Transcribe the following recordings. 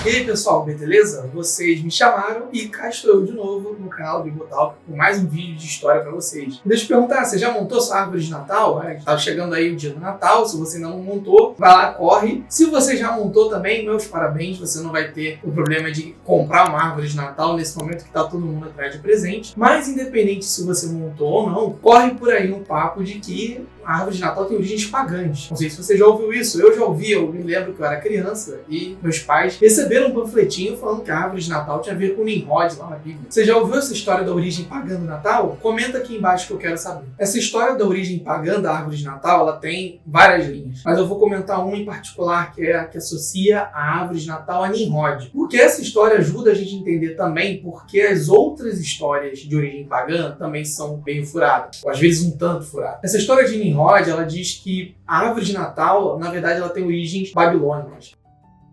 E aí pessoal, beleza? Vocês me chamaram e cá estou eu de novo no canal do Bibotalk com mais um vídeo de história para vocês. Deixa eu te perguntar, você já montou sua árvore de Natal? Tá chegando aí o dia do Natal, se você não montou, vai lá, corre. Se você já montou também, meus parabéns, você não vai ter o problema de comprar uma árvore de Natal nesse momento que tá todo mundo atrás de presente. Mas independente se você montou ou não, corre por aí um papo de que a árvore de Natal tem origens pagãs. Não sei se você já ouviu isso, eu já ouvi, eu me lembro que eu era criança e meus pais receberam um panfletinho falando que a árvore de Natal tinha a ver com Nimrod lá na Bíblia. Você já ouviu essa história da origem pagã do Natal? Comenta aqui embaixo que eu quero saber. Essa história da origem pagã da árvore de Natal, ela tem várias linhas, mas eu vou comentar uma em particular que é a que associa a árvore de Natal a Nimrod. Porque essa história ajuda a gente a entender também porque as outras histórias de origem pagã também são meio furadas, ou às vezes um tanto furadas. Essa história de Nimrod, ela diz que a árvore de Natal, na verdade, ela tem origens babilônicas.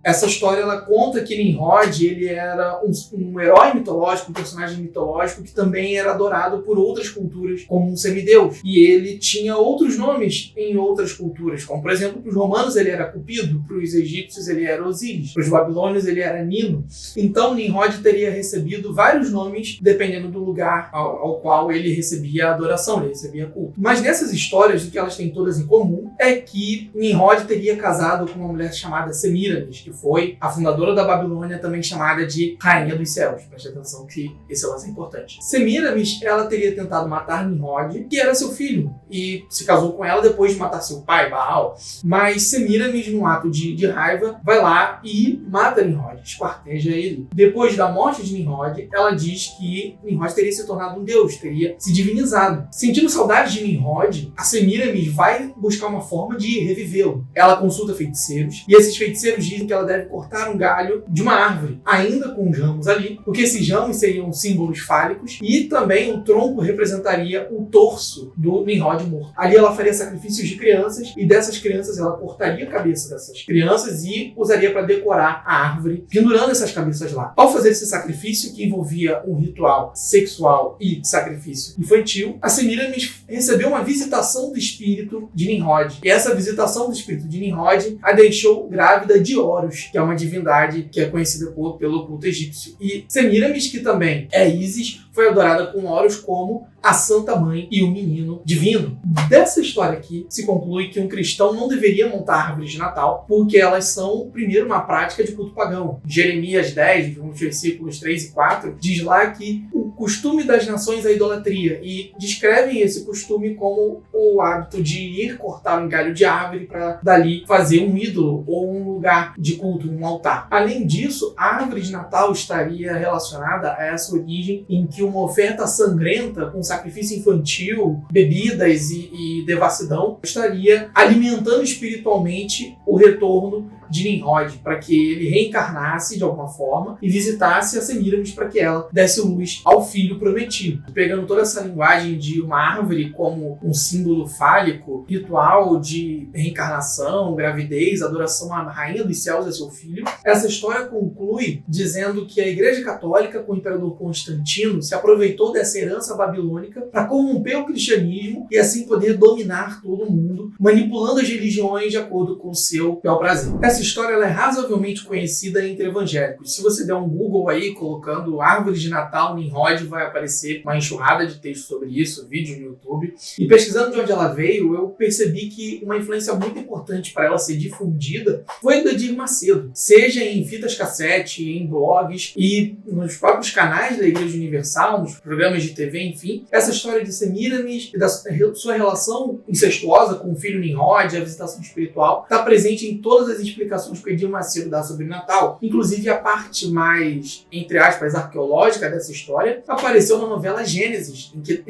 Essa história ela conta que Nimrod ele era um herói mitológico, um personagem mitológico que também era adorado por outras culturas como um semideus. E ele tinha outros nomes em outras culturas, como por exemplo, para os romanos ele era Cupido, para os egípcios ele era Osíris, para os babilônios ele era Nino. Então Nimrod teria recebido vários nomes dependendo do lugar ao qual ele recebia adoração, ele recebia culto. Mas nessas histórias, o que elas têm todas em comum é que Nimrod teria casado com uma mulher chamada Semíramis, que foi a fundadora da Babilônia, também chamada de Rainha dos Céus. Preste atenção que esse lance é importante. Semíramis, ela teria tentado matar Nimrod, que era seu filho, e se casou com ela depois de matar seu pai, Baal. Mas Semíramis, num ato de raiva, vai lá e mata Nimrod, esquarteja ele. Depois da morte de Nimrod, ela diz que Nimrod teria se tornado um deus, teria se divinizado. Sentindo saudade de Nimrod, a Semíramis vai buscar uma forma de revivê-lo. Ela consulta feiticeiros, e esses feiticeiros dizem que ela deve cortar um galho de uma árvore, ainda com os ramos ali, porque esses ramos seriam símbolos fálicos e também o tronco representaria o torso do Nimrod morto. Ali ela faria sacrifícios de crianças e dessas crianças ela cortaria a cabeça dessas crianças e usaria para decorar a árvore, pendurando essas cabeças lá. Ao fazer esse sacrifício, que envolvia um ritual sexual e sacrifício infantil, a Semíramis recebeu uma visitação do espírito de Nimrod. E essa visitação do espírito de Nimrod a deixou grávida de Horus, que é uma divindade que é conhecida pelo culto egípcio. E Semíramis, que também é Ísis, foi adorada com Horus como a Santa Mãe e o Menino Divino. Dessa história aqui se conclui que um cristão não deveria montar árvores de Natal, porque elas são, primeiro, uma prática de culto pagão. Jeremias 10, versículos 3 e 4, diz lá que o costume das nações é a idolatria, e descrevem esse costume como o hábito de ir cortar um galho de árvore para dali fazer um ídolo ou um lugar de culto, um altar. Além disso, a árvore de Natal estaria relacionada a essa origem em que uma oferta sangrenta com sacrifício infantil, bebidas e devassidão estaria alimentando espiritualmente o retorno de Nimrod, para que ele reencarnasse de alguma forma e visitasse a Semíramis para que ela desse luz ao filho prometido. Pegando toda essa linguagem de uma árvore como um símbolo fálico, ritual de reencarnação, gravidez, adoração à Rainha dos Céus e a seu filho, essa história conclui dizendo que a Igreja Católica, com o Imperador Constantino, se aproveitou dessa herança babilônica para corromper o cristianismo e assim poder dominar todo mundo, manipulando as religiões de acordo com o seu bel prazer. Essa história ela é razoavelmente conhecida entre evangélicos. Se você der um Google aí colocando árvore de Natal Nimrod, vai aparecer uma enxurrada de texto sobre isso, vídeos no YouTube. E pesquisando de onde ela veio, eu percebi que uma influência muito importante para ela ser difundida foi do Edir Macedo. Seja em fitas cassete, em blogs e nos próprios canais da Igreja Universal, nos programas de TV, enfim. Essa história de Semíramis e da sua relação incestuosa com o filho Nimrod, a visitação espiritual, está presente em todas as explicações que o Edir Macedo dá sobre Natal. Inclusive a parte mais, entre aspas, arqueológica dessa história apareceu na novela Gênesis, em que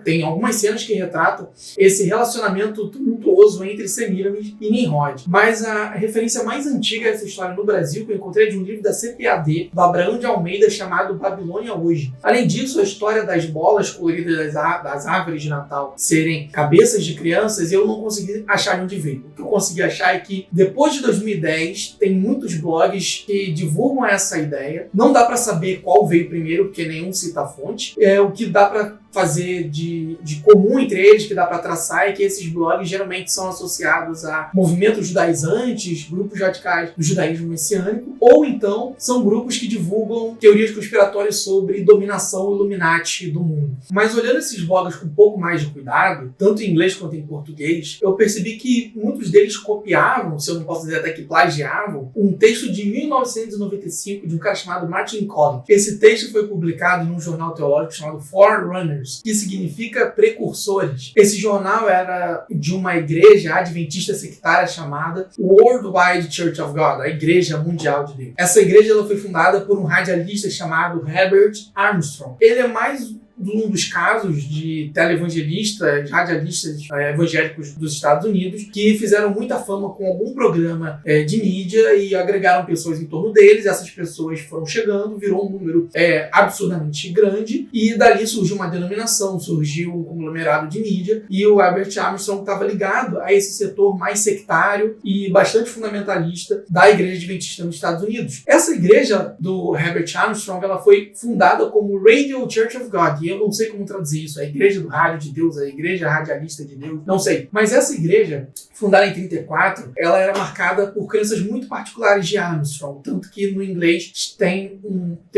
tem algumas cenas que retratam esse relacionamento tumultuoso entre Semíramis e Nimrod. Mas a referência mais antiga dessa história no Brasil que eu encontrei é de um livro da CPAD, do Abraão de Almeida, chamado Babilônia Hoje. Além disso, a história das bolas coloridas das árvores de Natal serem cabeças de crianças, eu não consegui achar de onde veio. O que eu consegui achar é que depois de 2010, tem muitos blogs que divulgam essa ideia. Não dá para saber qual veio primeiro, porque nenhum cita a fonte. O que dá para fazer de comum entre eles, que dá para traçar, é que esses blogs geralmente são associados a movimentos judaizantes, grupos radicais do judaísmo messiânico, ou então são grupos que divulgam teorias conspiratórias sobre dominação Illuminati do mundo. Mas olhando esses blogs com um pouco mais de cuidado, tanto em inglês quanto em português, eu percebi que muitos deles copiavam, se eu não posso dizer até que plagiavam, um texto de 1995 de um cara chamado Martin Collins. Esse texto foi publicado num jornal teológico chamado Forerunners, que significa precursores. Esse jornal era de uma igreja adventista sectária chamada Worldwide Church of God, a Igreja Mundial de Deus. Essa igreja ela foi fundada por um radialista chamado Herbert Armstrong. Ele é mais um dos casos de televangelistas, radialistas evangélicos dos Estados Unidos que fizeram muita fama com algum programa de mídia e agregaram pessoas em torno deles. Essas pessoas foram chegando, virou um número absurdamente grande e dali surgiu uma denominação, surgiu um conglomerado de mídia e o Herbert Armstrong estava ligado a esse setor mais sectário e bastante fundamentalista da Igreja Adventista nos Estados Unidos. Essa igreja do Herbert Armstrong ela foi fundada como Radio Church of God. Eu não sei como traduzir isso, a Igreja do Rádio de Deus, a Igreja Radialista de Deus, não sei. Mas essa igreja, fundada em 34, ela era marcada por crenças muito particulares de Armstrong, tanto que no inglês tem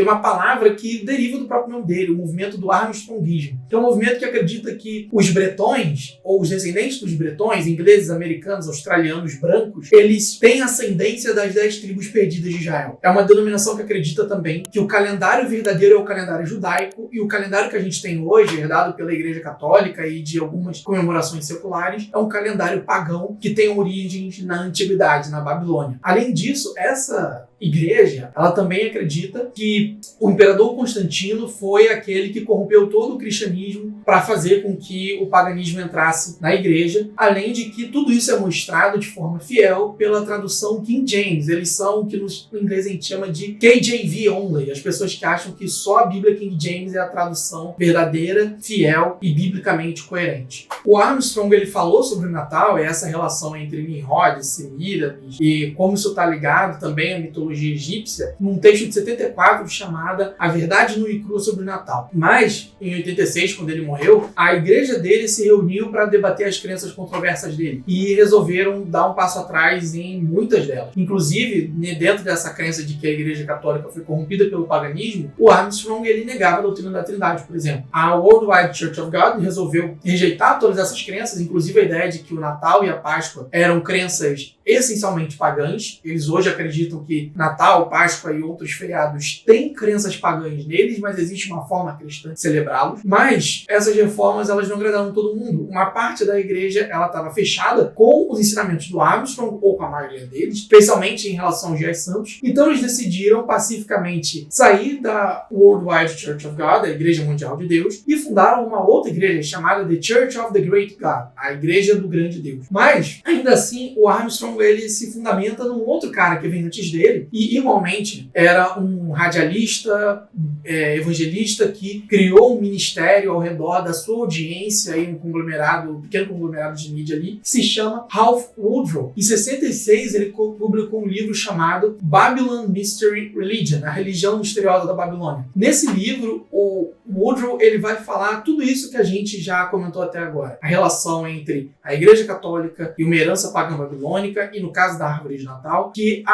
uma palavra que deriva do próprio nome dele, o movimento do Armstrongismo, que é um movimento que acredita que os bretões, ou os descendentes dos bretões, ingleses, americanos, australianos, brancos, eles têm ascendência das 10 tribos perdidas de Israel. É uma denominação que acredita também que o calendário verdadeiro é o calendário judaico e o calendário que a gente tem hoje, herdado pela Igreja Católica e de algumas comemorações seculares, é um calendário pagão que tem origens na antiguidade, na Babilônia. Além disso, essa igreja, ela também acredita que o imperador Constantino foi aquele que corrompeu todo o cristianismo para fazer com que o paganismo entrasse na igreja, além de que tudo isso é mostrado de forma fiel pela tradução King James. Eles são o que no inglês a gente chama de KJV only, as pessoas que acham que só a Bíblia King James é a tradução verdadeira, fiel e biblicamente coerente. O Armstrong ele falou sobre o Natal e essa relação entre Nimrod, Semíramis e como isso está ligado também à mitologia egípcia, num texto de 74 chamada A Verdade Nua e Crua sobre o Natal. Mas, em 86, quando ele morreu, a igreja dele se reuniu para debater as crenças controversas dele e resolveram dar um passo atrás em muitas delas. Inclusive, dentro dessa crença de que a igreja católica foi corrompida pelo paganismo, o Armstrong ele negava a doutrina da Trindade, por exemplo. A Worldwide Church of God resolveu rejeitar todas essas crenças, inclusive a ideia de que o Natal e a Páscoa eram crenças essencialmente pagãs. Eles hoje acreditam que Natal, Páscoa e outros feriados têm crenças pagãs neles, mas existe uma forma cristã de celebrá-los. Mas essas reformas elas não agradaram todo mundo. Uma parte da igreja ela estava fechada com os ensinamentos do Armstrong ou com a maioria deles, especialmente em relação aos dias santos. Então eles decidiram pacificamente sair da Worldwide Church of God, a Igreja Mundial de Deus, e fundaram uma outra igreja chamada The Church of the Great God, a Igreja do Grande Deus. Mas ainda assim o Armstrong ele se fundamenta num outro cara que vem antes dele e igualmente era um radialista, evangelista que criou um ministério ao redor da sua audiência em um pequeno conglomerado de mídia ali, que se chama Ralph Woodrow. Em 66 ele publicou um livro chamado Babylon Mystery Religion, a religião misteriosa da Babilônia. Nesse livro o Woodrow ele vai falar tudo isso que a gente já comentou até agora, a relação entre a Igreja Católica e uma herança pagã babilônica, e no caso da árvore de Natal, que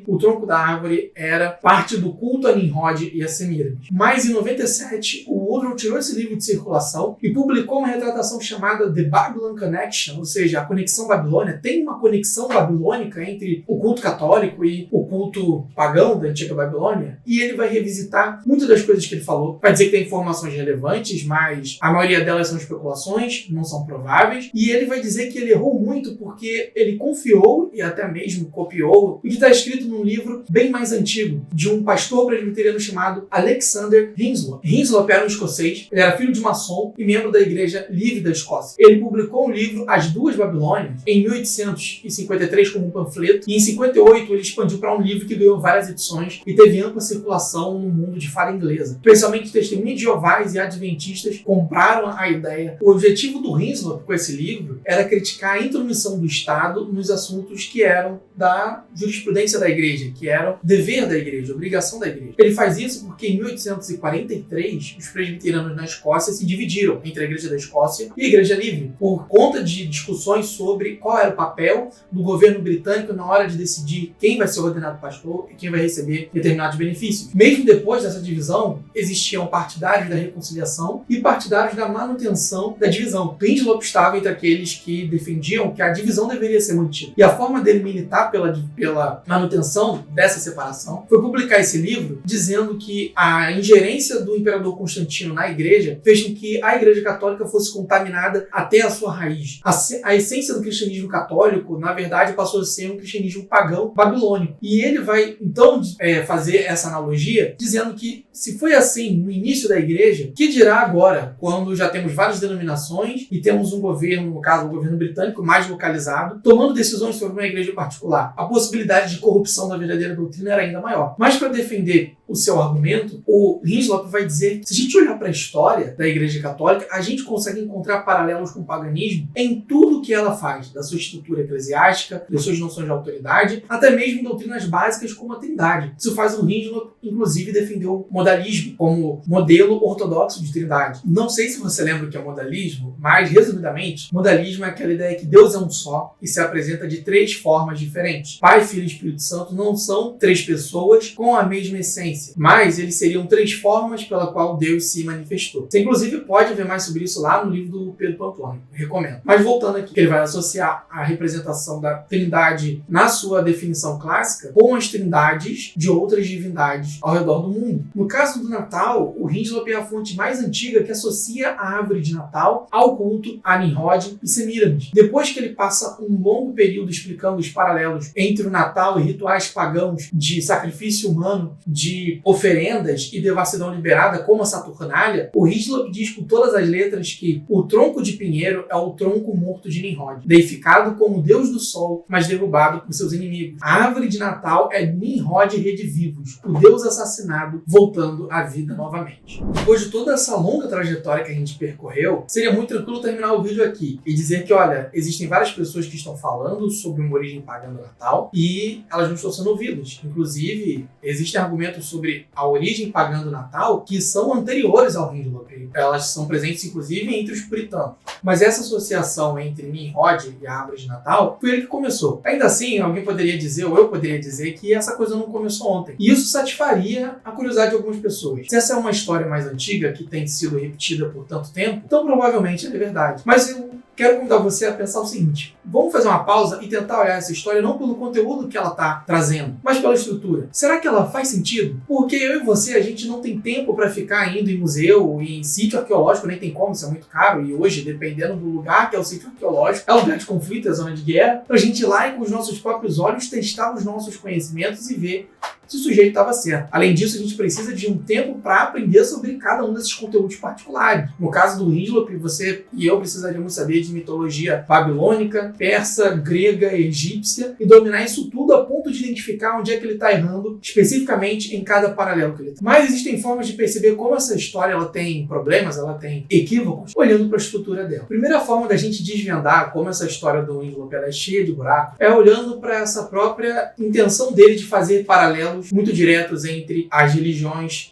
o tronco da árvore era parte do culto a Nimrod e a Semíramis. Mas em 97, o Woodrow tirou esse livro de circulação e publicou uma retratação chamada The Babylon Connection, ou seja, a conexão babilônia. Tem uma conexão babilônica entre o culto católico e o culto pagão da antiga Babilônia, e ele vai revisitar muitas das coisas que ele falou. Vai dizer que tem informações relevantes, mas a maioria delas são especulações, não são prováveis, e ele vai dizer que ele errou muito porque ele confiou e até mesmo copiou o que está escrito num livro bem mais antigo, de um pastor presbiteriano chamado Alexander Hislop. Hislop era um escocês, ele era filho de maçom e membro da Igreja Livre da Escócia. Ele publicou um livro, As Duas Babilônias, em 1853 como um panfleto, e em 58 ele expandiu para um livro que ganhou várias edições e teve ampla circulação no mundo de fala inglesa. Especialmente testemunhas de Jeovás e adventistas compraram a ideia. O objetivo do Hislop com esse livro era criticar a intromissão do Estado nos assuntos que eram da jurisprudência da Igreja. igreja, que era o dever da igreja, a obrigação da igreja. Ele faz isso porque em 1843 os presbiterianos na Escócia se dividiram entre a Igreja da Escócia e a Igreja Livre, por conta de discussões sobre qual era o papel do governo britânico na hora de decidir quem vai ser ordenado pastor e quem vai receber determinados benefícios. Mesmo depois dessa divisão, existiam partidários da reconciliação e partidários da manutenção da divisão. Hincklop estava entre aqueles que defendiam que a divisão deveria ser mantida. E a forma dele militar pela manutenção dessa separação foi publicar esse livro dizendo que a ingerência do imperador Constantino na igreja fez com que a igreja católica fosse contaminada até a sua raiz. A essência do cristianismo católico, na verdade, passou a ser um cristianismo pagão babilônico. E ele vai, então, fazer essa analogia dizendo que se foi assim no início da igreja, que dirá agora, quando já temos várias denominações e temos um governo, no caso o governo britânico, mais localizado, tomando decisões sobre uma igreja particular. A possibilidade de corrupção da verdadeira doutrina era ainda maior. Mas para defender o seu argumento, o Hincklop vai dizer que se a gente olhar para a história da Igreja Católica, a gente consegue encontrar paralelos com o paganismo em tudo que ela faz, da sua estrutura eclesiástica, das suas noções de autoridade, até mesmo doutrinas básicas como a Trindade. Isso faz o Hincklop, inclusive, defender o modalismo como modelo ortodoxo de Trindade. Não sei se você lembra o que é modalismo, mas, resumidamente, modalismo é aquela ideia que Deus é um só e se apresenta de três formas diferentes. Pai, Filho e Espírito Santo não são três pessoas com a mesma essência, mas eles seriam três formas pela qual Deus se manifestou. Você, inclusive, pode ver mais sobre isso lá no livro do Pedro Pamplona. Recomendo. Mas voltando aqui, que ele vai associar a representação da Trindade na sua definição clássica com as trindades de outras divindades ao redor do mundo. No caso do Natal, o Hincklop é a fonte mais antiga que associa a árvore de Natal ao culto a Nimrod e Semíramis. Depois que ele passa um longo período explicando os paralelos entre o Natal e rituais pagãos de sacrifício humano, de oferendas e devassidão liberada, como a Saturnália, o Hincklop diz com todas as letras que o tronco de pinheiro é o tronco morto de Nimrod, deificado como deus do sol, mas derrubado por seus inimigos. A árvore de Natal é Nimrod redivivos, o deus assassinado voltando à vida novamente. Depois de toda essa longa trajetória que a gente percorreu, seria muito tranquilo terminar o vídeo aqui e dizer que, olha, existem várias pessoas que estão falando sobre uma origem pagã do Natal e elas não estão sendo ouvidas. Inclusive, existem argumentos sobre a origem pagã do Natal que são anteriores ao Hincklop. Elas são presentes, inclusive, entre os puritanos. Mas essa associação entre Nimrod e a árvore de Natal foi ele que começou. Ainda assim, alguém poderia dizer, ou eu poderia dizer, que essa coisa não começou ontem. E isso satisfaria a curiosidade de algumas pessoas. Se essa é uma história mais antiga, que tem sido repetida por tanto tempo, então provavelmente é verdade. Mas eu quero convidar você a pensar o seguinte: vamos fazer uma pausa e tentar olhar essa história não pelo conteúdo que ela está trazendo, mas pela estrutura. Será que ela faz sentido? Porque eu e você, a gente não tem tempo para ficar indo em museu, em sítio arqueológico, nem tem como, isso é muito caro. E hoje, dependendo do lugar que é o sítio arqueológico, é lugar de conflito, é zona de guerra, pra gente ir lá e com os nossos próprios olhos testar os nossos conhecimentos e ver se o sujeito estava certo. Além disso, a gente precisa de um tempo para aprender sobre cada um desses conteúdos particulares. No caso do Hincklop, você e eu precisaríamos saber de mitologia babilônica, persa, grega, egípcia e dominar isso tudo a ponto de identificar onde é que ele está errando especificamente em cada paralelo que ele está. Mas existem formas de perceber como essa história ela tem problemas, ela tem equívocos, olhando para a estrutura dela. A primeira forma da gente desvendar como essa história do Hincklop é cheia de buracos é olhando para essa própria intenção dele de fazer paralelos muito diretos entre as religiões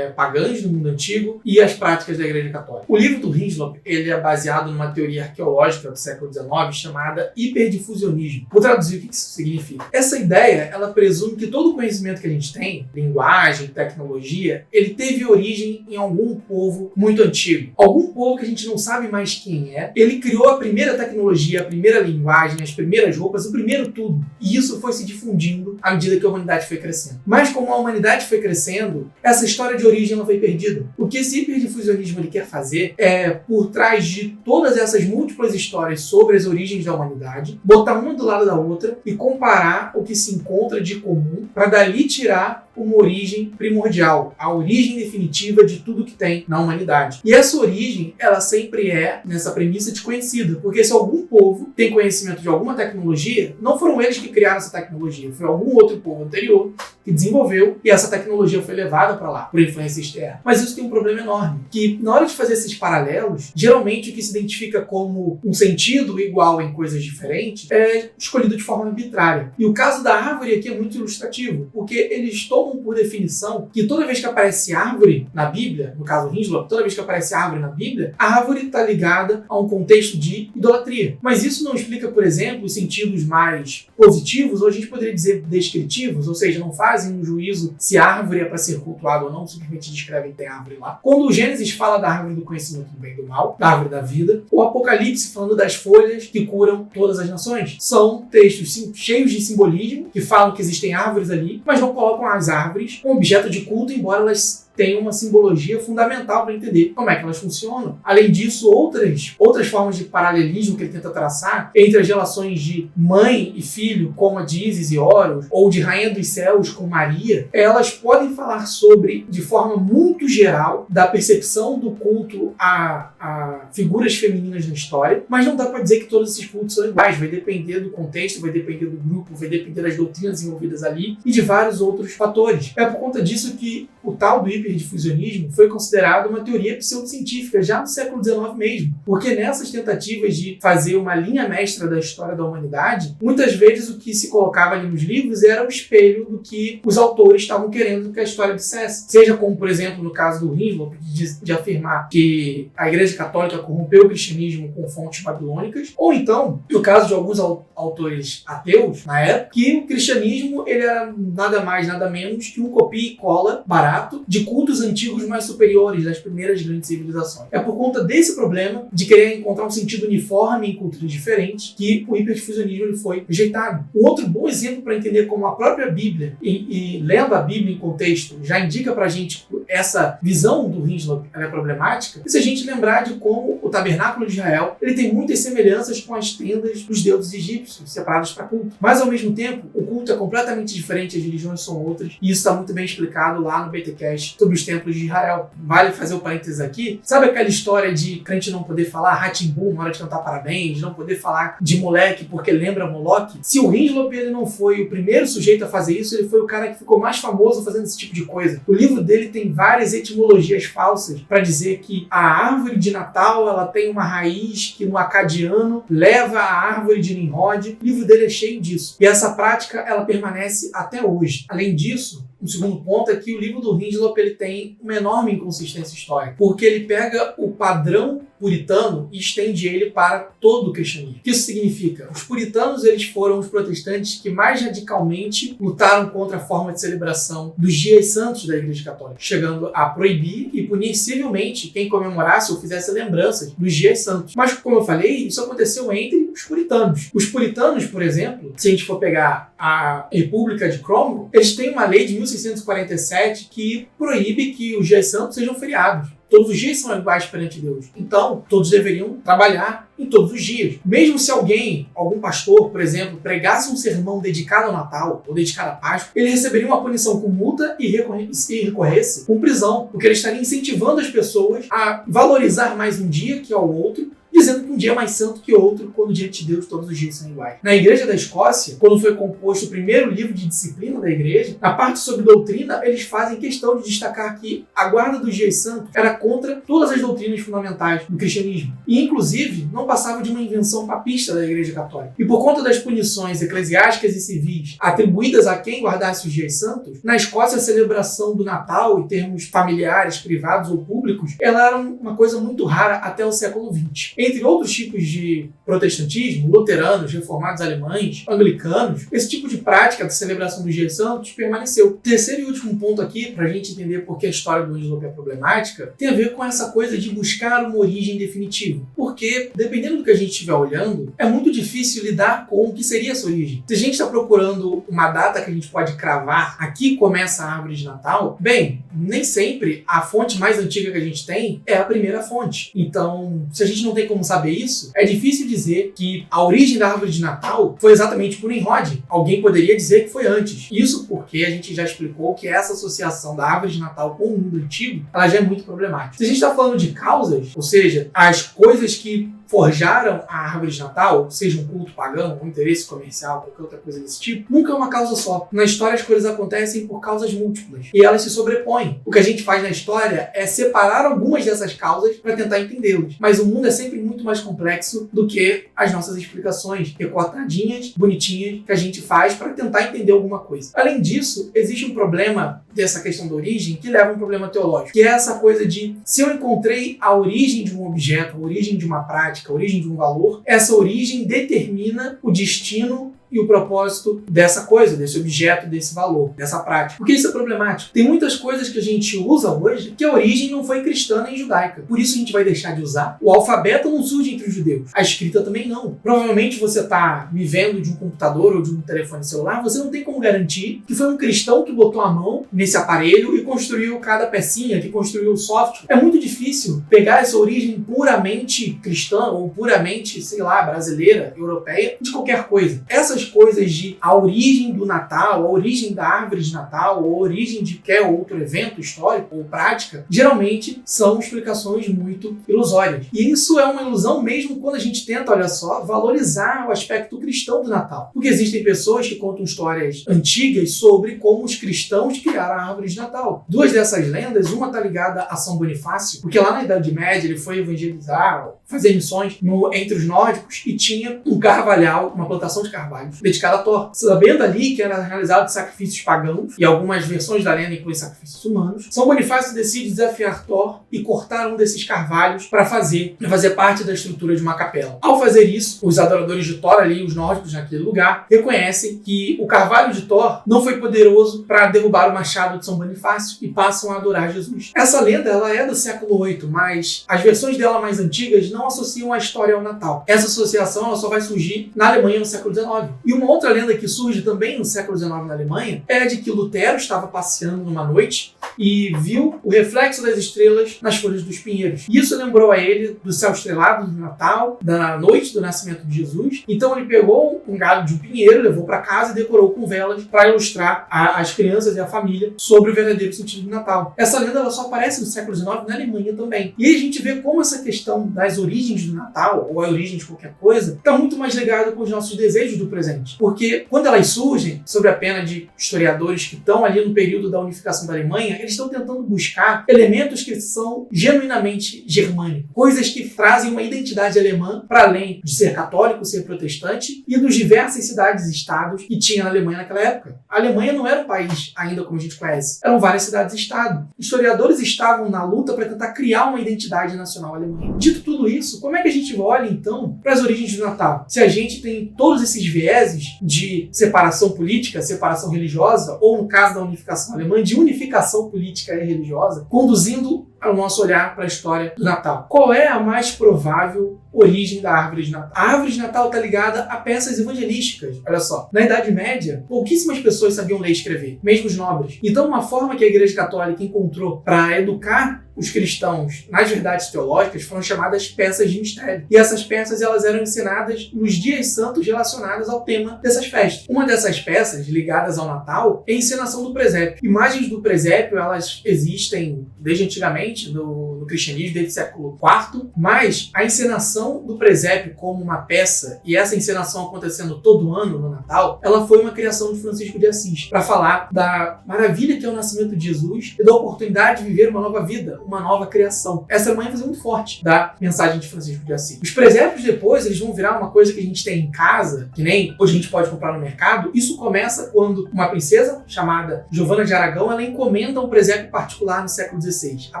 pagãs do mundo antigo e as práticas da Igreja Católica. O livro do Hincklop ele é baseado numa teoria arqueológica do século XIX chamada hiperdifusionismo. Vou traduzir o que isso significa. Essa ideia, ela presume que todo o conhecimento que a gente tem, linguagem, tecnologia, ele teve origem em algum povo muito antigo. Algum povo que a gente não sabe mais quem é. Ele criou a primeira tecnologia, a primeira linguagem, as primeiras roupas, o primeiro tudo. E isso foi se difundindo à medida que a humanidade foi crescendo. Mas como a humanidade foi crescendo, essa história de origem ela foi perdida. O que esse hiperdifusionismo ele quer fazer é, por trás de todas essas múltiplas histórias sobre as origens da humanidade, botar uma do lado da outra e comparar o que se encontra de comum para dali tirar uma origem primordial, a origem definitiva de tudo que tem na humanidade. E essa origem, ela sempre é nessa premissa desconhecida, porque se algum povo tem conhecimento de alguma tecnologia, não foram eles que criaram essa tecnologia, foi algum outro povo anterior que desenvolveu e essa tecnologia foi levada para lá por influência externa. Mas isso tem um problema enorme, que na hora de fazer esses paralelos, geralmente o que se identifica como um sentido igual em coisas diferentes é escolhido de forma arbitrária. E o caso da árvore aqui é muito ilustrativo, porque eles tomam por definição que toda vez que aparece árvore na Bíblia, no caso Hislop, toda vez que aparece árvore na Bíblia, a árvore está ligada a um contexto de idolatria. Mas isso não explica, por exemplo, os sentidos mais positivos, ou a gente poderia dizer descritivos, ou seja, não fazem um juízo se a árvore é para ser cultuada ou não, simplesmente descrevem que tem árvore lá. Quando o Gênesis fala da árvore do conhecimento do bem e do mal, da árvore da vida, o Apocalipse falando das folhas que curam todas as nações. São textos cheios de simbolismo, que falam que existem árvores ali, mas não colocam as árvores como objeto de culto, embora elas tem uma simbologia fundamental para entender como é que elas funcionam. Além disso, outras formas de paralelismo que ele tenta traçar entre as relações de mãe e filho, como a de Ísis e Horus, ou de Rainha dos Céus com Maria, elas podem falar sobre, de forma muito geral, da percepção do culto a figuras femininas na história, mas não dá para dizer que todos esses cultos são iguais. Vai depender do contexto, vai depender do grupo, vai depender das doutrinas envolvidas ali e de vários outros fatores. É por conta disso que o tal do hiperdifusionismo foi considerado uma teoria pseudocientífica já no século XIX mesmo, porque nessas tentativas de fazer uma linha mestra da história da humanidade, muitas vezes o que se colocava ali nos livros era o espelho do que os autores estavam querendo que a história dissesse. Seja como, por exemplo, no caso do Hislop, de afirmar que a Igreja Católica corrompeu o cristianismo com fontes babilônicas, ou então, no caso de alguns autores ateus, na época, que o cristianismo ele era nada mais, nada menos que um copia e cola barato de cultos antigos mais superiores das primeiras grandes civilizações. É por conta desse problema de querer encontrar um sentido uniforme em culturas diferentes que o hiperdifusionismo ele foi rejeitado. Um outro bom exemplo para entender como a própria Bíblia, e lendo a Bíblia em contexto, já indica pra gente essa visão do Hislop é problemática, e se a gente lembrar de como o tabernáculo de Israel ele tem muitas semelhanças com as tendas dos deuses egípcios, separadas para culto. Mas, ao mesmo tempo, o culto é completamente diferente, as religiões são outras, e isso está muito bem explicado lá no BTcast sobre os templos de Israel. Vale fazer o parênteses aqui. Sabe aquela história de crente não poder falar Ratimbum na hora de cantar parabéns, não poder falar de moleque porque lembra Moloque? Se o Hislop ele não foi o primeiro sujeito a fazer isso, ele foi o cara que ficou mais famoso fazendo esse tipo de coisa. O livro dele tem várias etimologias falsas para dizer que a árvore de Natal ela tem uma raiz que no acadiano leva à árvore de Nimrod. O livro dele é cheio disso. E essa prática ela permanece até hoje. Além disso, um segundo ponto é que o livro do Hislop ele tem uma enorme inconsistência histórica, porque ele pega o padrão puritano e estende ele para todo o cristianismo. O que isso significa? Os puritanos eles foram os protestantes que mais radicalmente lutaram contra a forma de celebração dos dias santos da Igreja Católica, chegando a proibir e punir civilmente quem comemorasse ou fizesse lembranças dos dias santos. Mas, como eu falei, isso aconteceu entre os puritanos. Os puritanos, por exemplo, se a gente for pegar a República de Cromwell, eles têm uma lei de 1647 que proíbe que os dias santos sejam feriados. Todos os dias são iguais perante Deus. Então, todos deveriam trabalhar em todos os dias. Mesmo se algum pastor, por exemplo, pregasse um sermão dedicado ao Natal ou dedicado à Páscoa, ele receberia uma punição com multa e recorresse com prisão, porque ele estaria incentivando as pessoas a valorizar mais um dia que ao outro, dizendo que um dia é mais santo que outro, quando diante de Deus todos os dias são iguais. Na Igreja da Escócia, quando foi composto o primeiro livro de disciplina da Igreja, na parte sobre doutrina, eles fazem questão de destacar que a guarda dos dias santos era contra todas as doutrinas fundamentais do cristianismo. E, inclusive, não passava de uma invenção papista da Igreja Católica. E por conta das punições eclesiásticas e civis atribuídas a quem guardasse os dias santos, na Escócia a celebração do Natal, em termos familiares, privados ou públicos, ela era uma coisa muito rara até o século XX. Entre outros tipos de protestantismo, luteranos, reformados alemães, anglicanos, esse tipo de prática de celebração dos dias santos permaneceu. Terceiro e último ponto aqui, para a gente entender por que a história do Hislop é problemática, tem a ver com essa coisa de buscar uma origem definitiva. Porque, dependendo do que a gente estiver olhando, é muito difícil lidar com o que seria essa origem. Se a gente está procurando uma data que a gente pode cravar, aqui começa a árvore de Natal, bem, nem sempre a fonte mais antiga que a gente tem é a primeira fonte. Então, se a gente não tem como saber isso, é difícil dizer que a origem da árvore de Natal foi exatamente por Nimrod. Alguém poderia dizer que foi antes. Isso porque a gente já explicou que essa associação da árvore de Natal com o mundo antigo, ela já é muito problemática. Se a gente está falando de causas, ou seja, as coisas que forjaram a árvore de Natal, seja um culto pagão, um interesse comercial, qualquer outra coisa desse tipo, nunca é uma causa só. Na história as coisas acontecem por causas múltiplas e elas se sobrepõem. O que a gente faz na história é separar algumas dessas causas para tentar entendê-las. Mas o mundo é sempre muito mais complexo do que as nossas explicações recortadinhas, bonitinhas, que a gente faz para tentar entender alguma coisa. Além disso, existe um problema dessa questão da origem que leva a um problema teológico, que é essa coisa de se eu encontrei a origem de um objeto, a origem de uma prática, a origem de um valor, essa origem determina o destino e o propósito dessa coisa, desse objeto, desse valor, dessa prática. Porque isso é problemático. Tem muitas coisas que a gente usa hoje que a origem não foi cristã nem judaica. Por isso a gente vai deixar de usar. O alfabeto não surge entre os judeus. A escrita também não. Provavelmente você está me vendo de um computador ou de um telefone celular, você não tem como garantir que foi um cristão que botou a mão nesse aparelho e construiu cada pecinha, que construiu o software. É muito difícil pegar essa origem puramente cristã ou puramente, sei lá, brasileira, europeia, de qualquer coisa. Essas coisas de a origem do Natal, a origem da árvore de Natal, ou a origem de qualquer outro evento histórico ou prática, geralmente são explicações muito ilusórias. E isso é uma ilusão mesmo quando a gente tenta, olha só, valorizar o aspecto cristão do Natal. Porque existem pessoas que contam histórias antigas sobre como os cristãos criaram a árvore de Natal. Duas dessas lendas, uma está ligada a São Bonifácio, porque lá na Idade Média ele foi evangelizar, fazer missões entre os nórdicos e tinha um carvalhal, uma plantação de carvalhos dedicada a Thor. Sabendo ali que era realizado sacrifícios pagãos, e algumas versões da lenda incluem sacrifícios humanos, São Bonifácio decide desafiar Thor e cortar um desses carvalhos para fazer parte da estrutura de uma capela. Ao fazer isso, os adoradores de Thor ali, os nórdicos naquele lugar, reconhecem que o carvalho de Thor não foi poderoso para derrubar o machado de São Bonifácio e passam a adorar Jesus. Essa lenda ela é do século VIII, mas as versões dela mais antigas não associam a história ao Natal. Essa associação ela só vai surgir na Alemanha no século XIX. E uma outra lenda que surge também no século XIX na Alemanha é de que Lutero estava passeando numa noite e viu o reflexo das estrelas nas folhas dos pinheiros. E isso lembrou a ele do céu estrelado do Natal, da noite do nascimento de Jesus. Então ele pegou um galho de um pinheiro, levou para casa e decorou com velas para ilustrar as crianças e a família sobre o verdadeiro sentido do Natal. Essa lenda ela só aparece no século XIX na Alemanha também. E aí a gente vê como essa questão das origens do Natal, ou a origem de qualquer coisa, está muito mais ligada com os nossos desejos do presente. Porque quando elas surgem, sob a pena de historiadores que estão ali no período da unificação da Alemanha, eles estão tentando buscar elementos que são genuinamente germânicos. Coisas que trazem uma identidade alemã para além de ser católico, ser protestante e dos diversas cidades e estados que tinha na Alemanha naquela época. A Alemanha não era um país ainda como a gente conhece. Eram várias cidades e estados. Historiadores estavam na luta para tentar criar uma identidade nacional alemã. Dito tudo isso, como é que a gente olha então para as origens do Natal? Se a gente tem todos esses vieses de separação política, separação religiosa, ou no caso da unificação alemã, de unificação política e religiosa, conduzindo o nosso olhar para a história do Natal. Qual é a mais provável origem da árvore de Natal? A árvore de Natal está ligada a peças evangelísticas. Olha só, na Idade Média, pouquíssimas pessoas sabiam ler e escrever, mesmo os nobres. Então, uma forma que a Igreja Católica encontrou para educar os cristãos nas verdades teológicas foram chamadas peças de mistério. E essas peças elas eram ensinadas nos dias santos relacionados ao tema dessas festas. Uma dessas peças, ligadas ao Natal, é a encenação do presépio. Imagens do presépio, elas existem desde antigamente, no cristianismo, desde o século IV, mas a encenação do presépio como uma peça, e essa encenação acontecendo todo ano no Natal, ela foi uma criação de Francisco de Assis, para falar da maravilha que é o nascimento de Jesus e da oportunidade de viver uma nova vida, uma nova criação. Essa é uma ênfase muito forte da mensagem de Francisco de Assis. Os presépios depois, eles vão virar uma coisa que a gente tem em casa, que nem hoje a gente pode comprar no mercado. Isso começa quando uma princesa chamada Giovanna de Aragão, ela encomenda um presépio particular no século XVI. A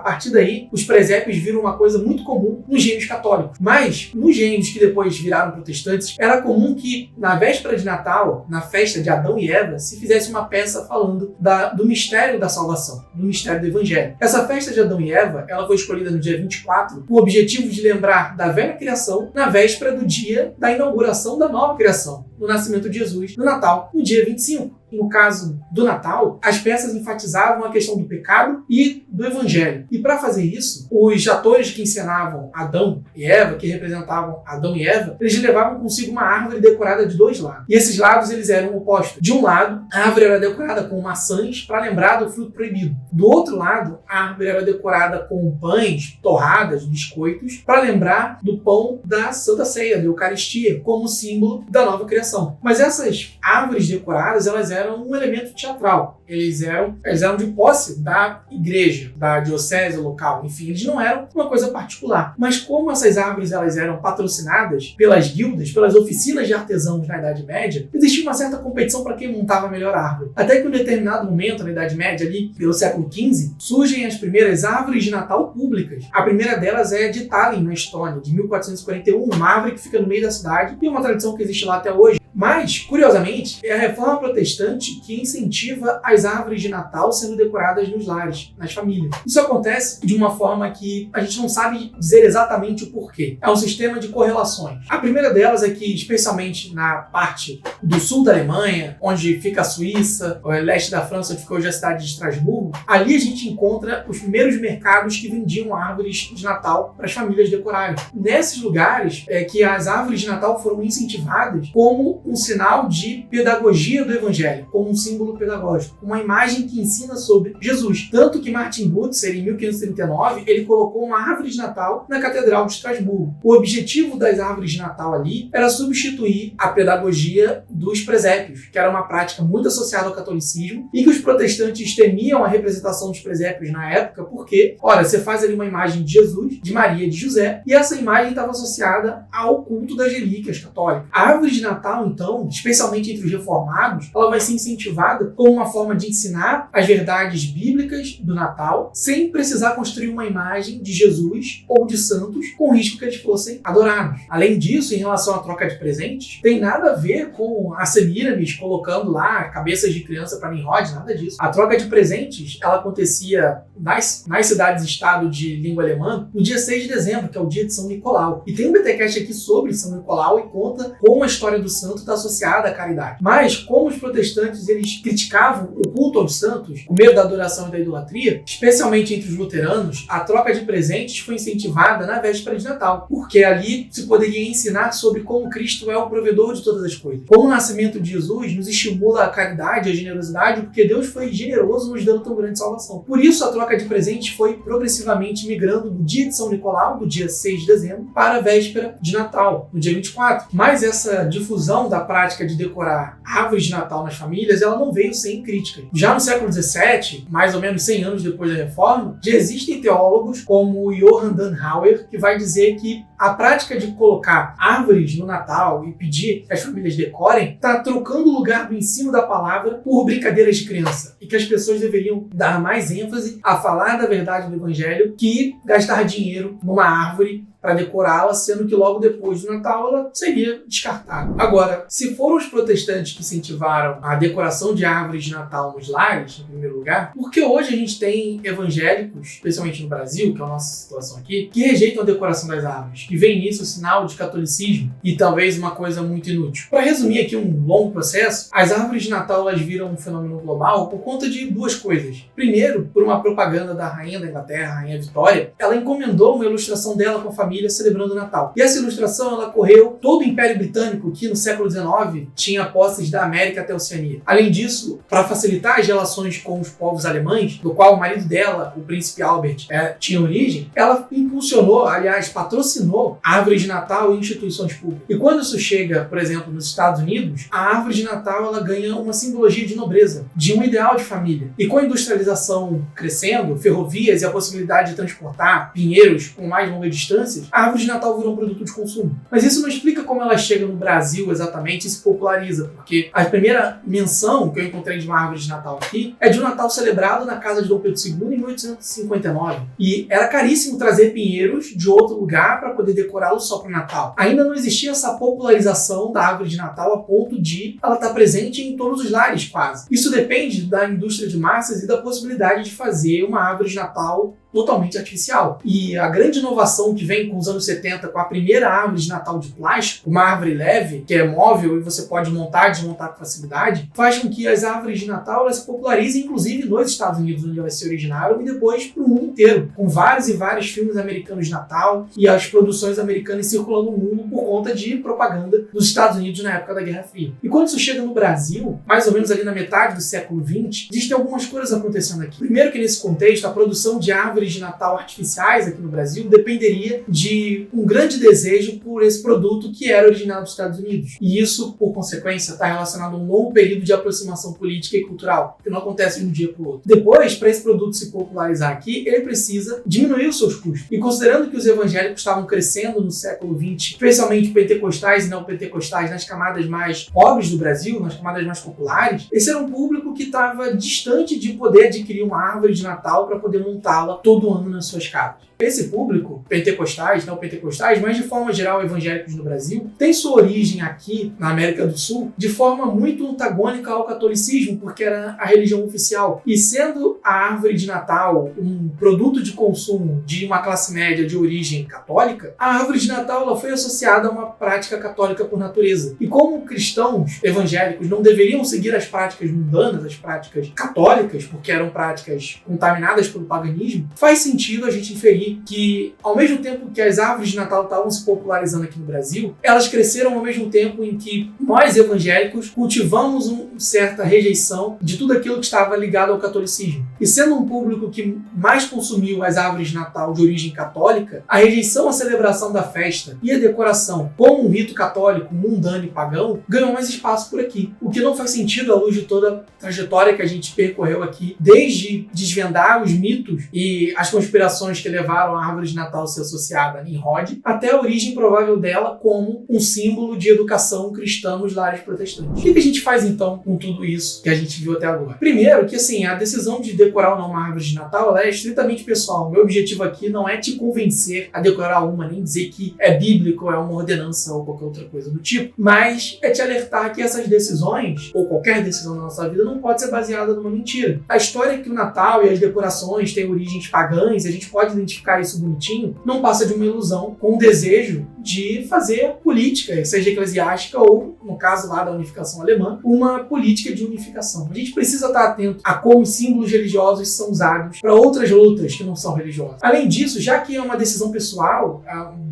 partir daí, os presépios viram uma coisa muito comum nos gênios católicos. Mas, nos gênios que depois viraram protestantes, era comum que, na véspera de Natal, na festa de Adão e Eva, se fizesse uma peça falando do mistério da salvação, do mistério do Evangelho. Essa festa de Adão e Eva, ela foi escolhida no dia 24, com o objetivo de lembrar da velha criação na véspera do dia da inauguração da nova criação, do nascimento de Jesus, no Natal, no dia 25. no caso do Natal, as peças enfatizavam a questão do pecado e do evangelho. E para fazer isso, os atores que encenavam Adão e Eva, que representavam Adão e Eva, eles levavam consigo uma árvore decorada de dois lados. E esses lados eles eram opostos. De um lado, a árvore era decorada com maçãs para lembrar do fruto proibido. Do outro lado, a árvore era decorada com pães, torradas, biscoitos, para lembrar do pão da Santa Ceia, da Eucaristia, como símbolo da nova criação. Mas essas árvores decoradas, elas eram um elemento teatral. Eles eram de posse da igreja, da diocese local, enfim, eles não eram uma coisa particular. Mas como essas árvores elas eram patrocinadas pelas guildas, pelas oficinas de artesãos na Idade Média, existia uma certa competição para quem montava a melhor árvore. Até que em um determinado momento, na Idade Média, ali pelo século XV, surgem as primeiras árvores de Natal públicas. A primeira delas é de Tallinn, na Estônia, de 1441, uma árvore que fica no meio da cidade e uma tradição que existe lá até hoje. Mas, curiosamente, é a reforma protestante que incentiva as árvores de Natal sendo decoradas nos lares, nas famílias. Isso acontece de uma forma que a gente não sabe dizer exatamente o porquê. É um sistema de correlações. A primeira delas é que, especialmente na parte do sul da Alemanha, onde fica a Suíça, o leste da França, onde fica hoje a cidade de Estrasburgo, ali a gente encontra os primeiros mercados que vendiam árvores de Natal para as famílias decorarem. Nesses lugares é que as árvores de Natal foram incentivadas como um sinal de pedagogia do evangelho, como um símbolo pedagógico, uma imagem que ensina sobre Jesus. Tanto que Martin Butzer, em 1539, ele colocou uma árvore de Natal na Catedral de Estrasburgo. O objetivo das árvores de Natal ali era substituir a pedagogia dos presépios, que era uma prática muito associada ao catolicismo e que os protestantes temiam a representação dos presépios na época, porque, ora, você faz ali uma imagem de Jesus, de Maria e de José, e essa imagem estava associada ao culto das relíquias católicas. A árvore de Natal, então, especialmente entre os reformados, ela vai ser incentivada como uma forma de ensinar as verdades bíblicas do Natal, sem precisar construir uma imagem de Jesus ou de santos, com risco que eles fossem adorados. Além disso, em relação à troca de presentes, tem nada a ver com a Semiramis colocando lá cabeças de criança para Nimrod, nada disso. A troca de presentes, ela acontecia nas cidades-estado de língua alemã no dia 6 de dezembro, que é o dia de São Nicolau. E tem um BTcast aqui sobre São Nicolau e conta como a história do santo está associada à caridade. Mas, como os protestantes eles criticavam o culto aos santos, o medo da adoração e da idolatria, especialmente entre os luteranos, a troca de presentes foi incentivada na véspera de Natal, porque ali se poderia ensinar sobre como Cristo é o provedor de todas as coisas. Como o nascimento de Jesus nos estimula a caridade e a generosidade, porque Deus foi generoso nos dando tão grande salvação. Por isso, a troca de presentes foi progressivamente migrando do dia de São Nicolau, do dia 6 de dezembro, para a véspera de Natal, no dia 24. Mas essa difusão da prática de decorar árvores de Natal nas famílias, ela não veio sem críticas. Já no século XVII, mais ou menos 100 anos depois da Reforma, já existem teólogos como Johann Dannhauer, que vai dizer que a prática de colocar árvores no Natal e pedir que as famílias decorem está trocando o lugar do ensino da palavra por brincadeiras de criança e que as pessoas deveriam dar mais ênfase a falar da verdade do Evangelho que gastar dinheiro numa árvore para decorá-la, sendo que logo depois do Natal ela seria descartada. Agora, se foram os protestantes que incentivaram a decoração de árvores de Natal nos lares, em primeiro lugar, porque hoje a gente tem evangélicos, especialmente no Brasil, que é a nossa situação aqui, que rejeitam a decoração das árvores, que veem nisso sinal de catolicismo e talvez uma coisa muito inútil. Para resumir aqui um longo processo, as árvores de Natal elas viram um fenômeno global por conta de duas coisas. Primeiro, por uma propaganda da rainha da Inglaterra, a rainha Vitória, ela encomendou uma ilustração dela com a família celebrando o Natal. E essa ilustração ela correu todo o Império Britânico, que no século XIX tinha posses da América até a Oceania. Além disso, para facilitar as relações com os povos alemães, do qual o marido dela, o príncipe Albert, tinha origem, ela impulsionou, aliás, patrocinou árvores de Natal em instituições públicas. E quando isso chega, por exemplo, nos Estados Unidos, a árvore de Natal ela ganha uma simbologia de nobreza, de um ideal de família. E com a industrialização crescendo, ferrovias e a possibilidade de transportar pinheiros com mais longas distâncias, a árvore de Natal virou um produto de consumo. Mas isso não explica como ela chega no Brasil exatamente e se populariza, porque a primeira menção que eu encontrei de uma árvore de Natal aqui é de um Natal celebrado na casa de Dom Pedro II em 1859. E era caríssimo trazer pinheiros de outro lugar para poder decorá-lo só para o Natal. Ainda não existia essa popularização da árvore de Natal a ponto de ela estar presente em todos os lares, quase. Isso depende da indústria de massas e da possibilidade de fazer uma árvore de Natal totalmente artificial. E a grande inovação que vem com os anos 70, com a primeira árvore de Natal de plástico, uma árvore leve, que é móvel e você pode montar e desmontar com facilidade, faz com que as árvores de Natal elas se popularizem, inclusive nos Estados Unidos, onde elas se originaram, e depois para o mundo inteiro, com vários e vários filmes americanos de Natal e as produções americanas circulando no mundo por conta de propaganda dos Estados Unidos na época da Guerra Fria. E quando isso chega no Brasil, mais ou menos ali na metade do século XX, existem algumas coisas acontecendo aqui. Primeiro que nesse contexto, a produção de árvores de Natal artificiais aqui no Brasil dependeria de um grande desejo por esse produto que era originado dos Estados Unidos. E isso, por consequência, está relacionado a um longo período de aproximação política e cultural, que não acontece de um dia para o outro. Depois, para esse produto se popularizar aqui, ele precisa diminuir os seus custos. E considerando que os evangélicos estavam crescendo no século XX, especialmente pentecostais e não pentecostais, nas camadas mais pobres do Brasil, nas camadas mais populares, esse era um público que estava distante de poder adquirir uma árvore de Natal para poder montá-la todo ano nas suas casas. Esse público, pentecostais, não pentecostais, mas de forma geral evangélicos no Brasil, tem sua origem aqui na América do Sul de forma muito antagônica ao catolicismo, porque era a religião oficial. E sendo a árvore de Natal um produto de consumo de uma classe média de origem católica, a árvore de Natal ela foi associada a uma prática católica por natureza. E como cristãos evangélicos não deveriam seguir as práticas mundanas, as práticas católicas, porque eram práticas contaminadas pelo paganismo, faz sentido a gente inferir que, ao mesmo tempo que as árvores de Natal estavam se popularizando aqui no Brasil, elas cresceram ao mesmo tempo em que nós, evangélicos, cultivamos uma certa rejeição de tudo aquilo que estava ligado ao catolicismo. E sendo um público que mais consumiu as árvores de Natal de origem católica, a rejeição à celebração da festa e a decoração como um rito católico, mundano e pagão, ganhou mais espaço por aqui. O que não faz sentido à luz de toda a trajetória que a gente percorreu aqui, desde desvendar os mitos e as conspirações que levaram a árvore de Natal ser associada a Nimrod, até a origem provável dela como um símbolo de educação cristã nos lares protestantes. O que a gente faz então com tudo isso que a gente viu até agora? Primeiro que assim, a decisão de decorar ou não uma árvore de Natal ela é estritamente pessoal. O meu objetivo aqui não é te convencer a decorar uma, nem dizer que é bíblico, é uma ordenança ou qualquer outra coisa do tipo, mas é te alertar que essas decisões, ou qualquer decisão na nossa vida, não pode ser baseada numa mentira. A história é que o Natal e as decorações têm origens pagãs, e a gente pode identificar isso bonitinho, não passa de uma ilusão com o desejo de fazer política, seja eclesiástica ou, no caso lá da unificação alemã, uma política de unificação. A gente precisa estar atento a como símbolos religiosos são usados para outras lutas que não são religiosas. Além disso, já que é uma decisão pessoal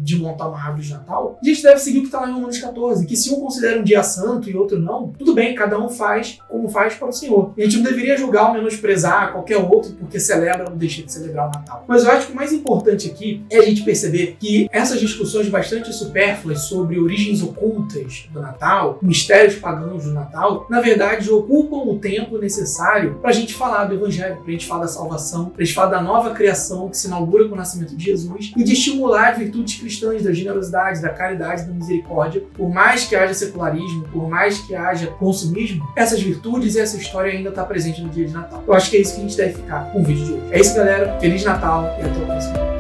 de montar uma árvore de Natal, a gente deve seguir o que está lá em Romanos 14, que se um considera um dia santo e outro não, tudo bem, cada um faz como faz para o Senhor. E a gente não deveria julgar ou menosprezar qualquer outro porque celebra ou deixa de celebrar o Natal. Mas eu acho que o mais importante aqui é a gente perceber que essas discussões bastante supérfluas sobre origens ocultas do Natal, mistérios pagãos do Natal, na verdade ocupam o tempo necessário para a gente falar do Evangelho, para a gente falar da salvação, para a gente falar da nova criação que se inaugura com o nascimento de Jesus e de estimular as virtudes cristãs, da generosidade, da caridade, da misericórdia. Por mais que haja secularismo, por mais que haja consumismo, essas virtudes e essa história ainda está presente no dia de Natal. Eu acho que é isso que a gente deve ficar com o vídeo de hoje. É isso, galera. Feliz Natal e até o próximo.